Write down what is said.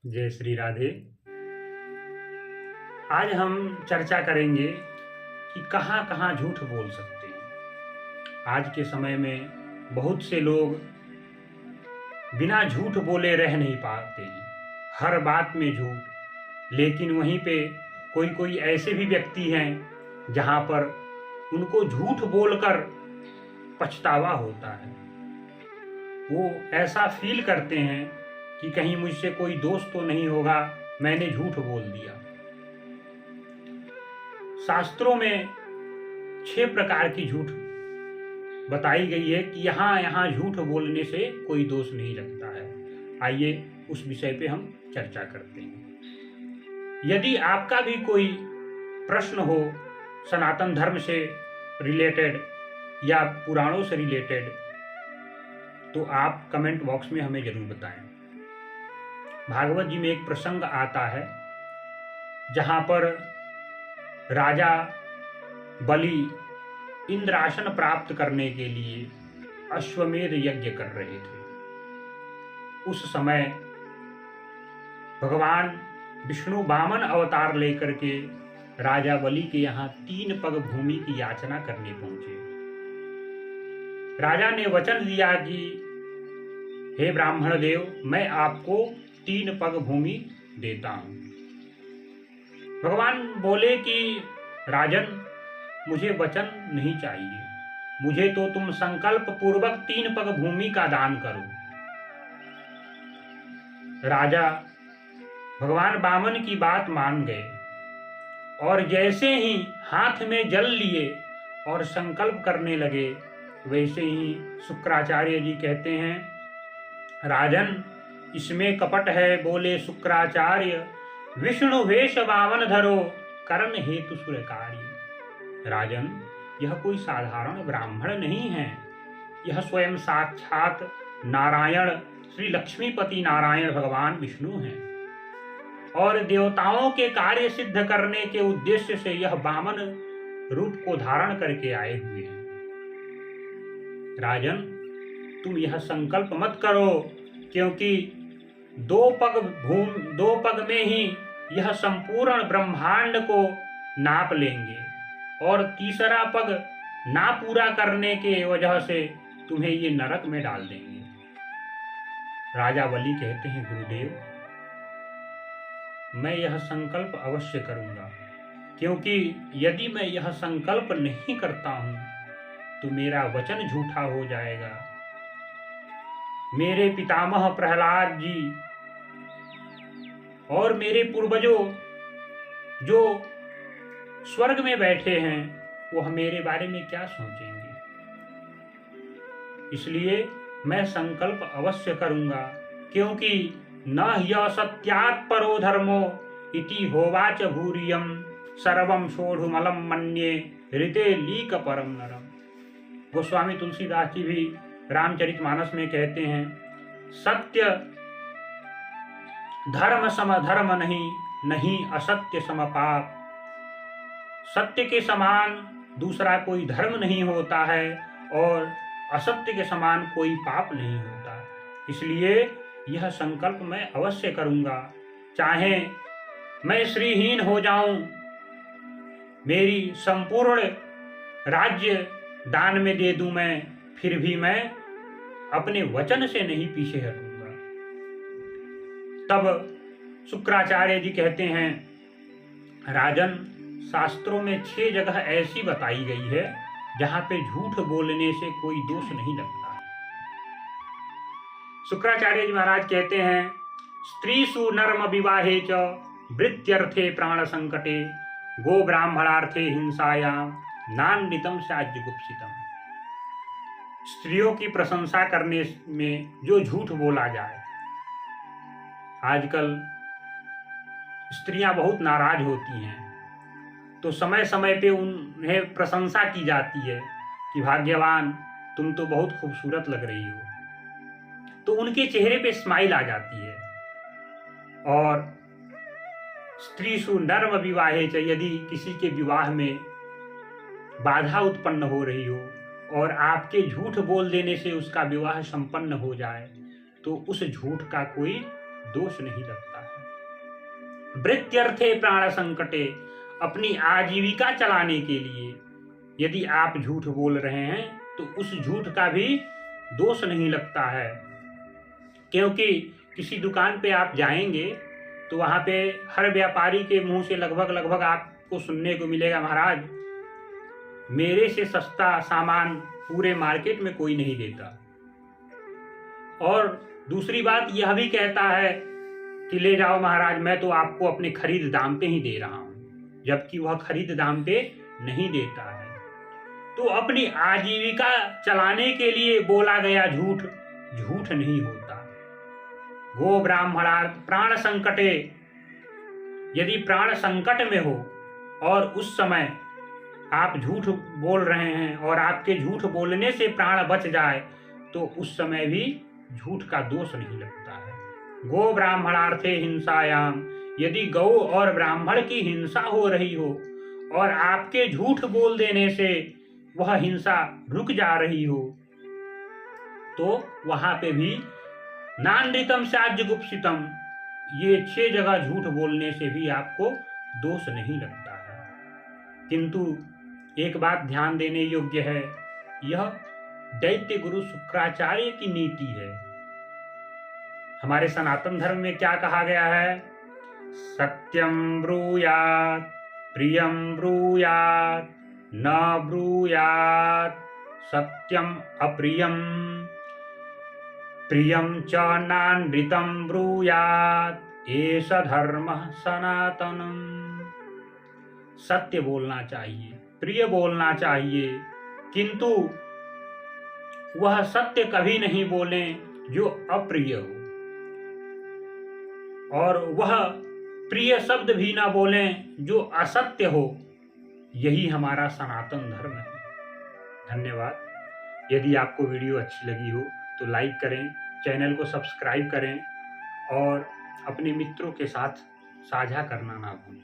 जय श्री राधे। आज हम चर्चा करेंगे कि कहाँ कहाँ झूठ बोल सकते हैं। आज के समय में बहुत से लोग बिना झूठ बोले रह नहीं पाते हैं, हर बात में झूठ। लेकिन वहीं पे कोई कोई ऐसे भी व्यक्ति हैं जहाँ पर उनको झूठ बोलकर पछतावा होता है। वो ऐसा फील करते हैं कि कहीं मुझसे कोई दोस्त तो नहीं होगा, मैंने झूठ बोल दिया। शास्त्रों में 6 प्रकार की झूठ बताई गई है कि यहाँ यहाँ झूठ बोलने से कोई दोष नहीं लगता है। आइए उस विषय पे हम चर्चा करते हैं। यदि आपका भी कोई प्रश्न हो सनातन धर्म से रिलेटेड या पुराणों से रिलेटेड, तो आप कमेंट बॉक्स में हमें जरूर बताएं। भागवत जी में एक प्रसंग आता है जहां पर राजा बलि इंद्रासन प्राप्त करने के लिए अश्वमेध यज्ञ कर रहे थे। उस समय भगवान विष्णु वामन अवतार लेकर के राजा बलि के यहाँ 3 पग भूमि की याचना करने पहुंचे। राजा ने वचन दिया कि हे ब्राह्मण देव, मैं आपको 3 पग भूमि देता हूं। भगवान बोले कि राजन, मुझे वचन नहीं चाहिए, मुझे तो तुम संकल्प पूर्वक 3 पग भूमि का दान करो। राजा भगवान वामन की बात मान गए और जैसे ही हाथ में जल लिए और संकल्प करने लगे, वैसे ही शुक्राचार्य जी कहते हैं, राजन, इसमें कपट है। बोले शुक्राचार्य, विष्णु वेश वामन धरो, करण हेतु सुर कार्य। राजन, यह कोई साधारण ब्राह्मण नहीं है, यह स्वयं साक्षात नारायण श्री लक्ष्मीपति नारायण भगवान विष्णु हैं और देवताओं के कार्य सिद्ध करने के उद्देश्य से यह वामन रूप को धारण करके आए हुए हैं। राजन, तुम यह संकल्प मत करो, क्योंकि 2 पग में ही यह संपूर्ण ब्रह्मांड को नाप लेंगे और तीसरा पग ना पूरा करने के वजह से तुम्हें ये नरक में डाल देंगे। राजा बलि कहते हैं, गुरुदेव, मैं यह संकल्प अवश्य करूंगा, क्योंकि यदि मैं यह संकल्प नहीं करता हूं तो मेरा वचन झूठा हो जाएगा। मेरे पितामह प्रहलाद जी और मेरे पूर्वजों जो स्वर्ग में बैठे हैं, वह मेरे बारे में क्या सोचेंगे। इसलिए मैं संकल्प अवश्य करूंगा, क्योंकि न ह्यसत्यात् परो धर्मो इति होवाच भूरियम सर्वम सोढ़ुमलम मन्ये ऋते लीक परम नरम। गोस्वामी तुलसीदास जी भी रामचरितमानस में कहते हैं, सत्य धर्म सम धर्म नहीं, नहीं असत्य सम पाप। सत्य के समान दूसरा कोई धर्म नहीं होता है और असत्य के समान कोई पाप नहीं होता। इसलिए यह संकल्प मैं अवश्य करूंगा, चाहे मैं श्रीहीन हो जाऊं, मेरी संपूर्ण राज्य दान में दे दूं मैं, फिर भी मैं अपने वचन से नहीं पीछे हटूंगा। तब शुक्राचार्य जी कहते हैं, राजन, शास्त्रों में 6 जगह ऐसी बताई गई है जहां पे झूठ बोलने से कोई दोष नहीं लगता। शुक्राचार्य जी महाराज कहते हैं, स्त्रीसु नर्म विवाहे च वृत्यर्थे प्राण संकटे गो ब्राह्मणार्थे हिंसायां नान्नितम स्याज्जुगुप्सितम। स्त्रियों की प्रशंसा करने में जो झूठ बोला जाए, आजकल स्त्रियां बहुत नाराज होती हैं, तो समय समय पे उन्हें प्रशंसा की जाती है कि भाग्यवान, तुम तो बहुत खूबसूरत लग रही हो, तो उनके चेहरे पे स्माइल आ जाती है। और स्त्रीसु नर्म विवाहे च, यदि किसी के विवाह में बाधा उत्पन्न हो रही हो और आपके झूठ बोल देने से उसका विवाह संपन्न हो जाए, तो उस झूठ का कोई दोष नहीं लगता है। वृत्त्यर्थे प्राण संकटे, अपनी आजीविका चलाने के लिए यदि आप झूठ बोल रहे हैं तो उस झूठ का भी दोष नहीं लगता है। क्योंकि किसी दुकान पे आप जाएंगे तो वहाँ पे हर व्यापारी के मुंह से लगभग आपको सुनने को मिलेगा, महाराज मेरे से सस्ता सामान पूरे मार्केट में कोई नहीं देता। और दूसरी बात यह भी कहता है कि ले जाओ महाराज, मैं तो आपको अपने खरीद दाम पे ही दे रहा हूं, जबकि वह खरीद दाम पे नहीं देता है। तो अपनी आजीविका चलाने के लिए बोला गया झूठ झूठ नहीं होता। गो ब्राह्मणार्थ प्राण संकटे, यदि प्राण संकट में हो और उस समय आप झूठ बोल रहे हैं और आपके झूठ बोलने से प्राण बच जाए तो उस समय भी झूठ का दोष नहीं लगता है। गो ब्राह्मणार्थे हिंसायाम, यदि गौ और ब्राह्मण की हिंसा हो रही हो और आपके झूठ बोल देने से वह हिंसा रुक जा रही हो तो वहां पे भी नानृतम स्याज्य गुप्सितम, ये 6 जगह झूठ बोलने से भी आपको दोष नहीं लगता है। किंतु एक बात ध्यान देने योग्य है, यह दैत्य गुरु शुक्राचार्य की नीति है। हमारे सनातन धर्म में क्या कहा गया है? सत्यम ब्रूयात प्रियम ब्रूयात न ब्रूयात सत्यम अप्रियम प्रियम च नानृतम ब्रूयात एष धर्मः सनातनम। सत्य बोलना चाहिए, प्रिय बोलना चाहिए, किंतु वह सत्य कभी नहीं बोले जो अप्रिय हो, और वह प्रिय शब्द भी ना बोलें जो असत्य हो। यही हमारा सनातन धर्म है। धन्यवाद। यदि आपको वीडियो अच्छी लगी हो तो लाइक करें, चैनल को सब्सक्राइब करें और अपने मित्रों के साथ साझा करना ना भूलें।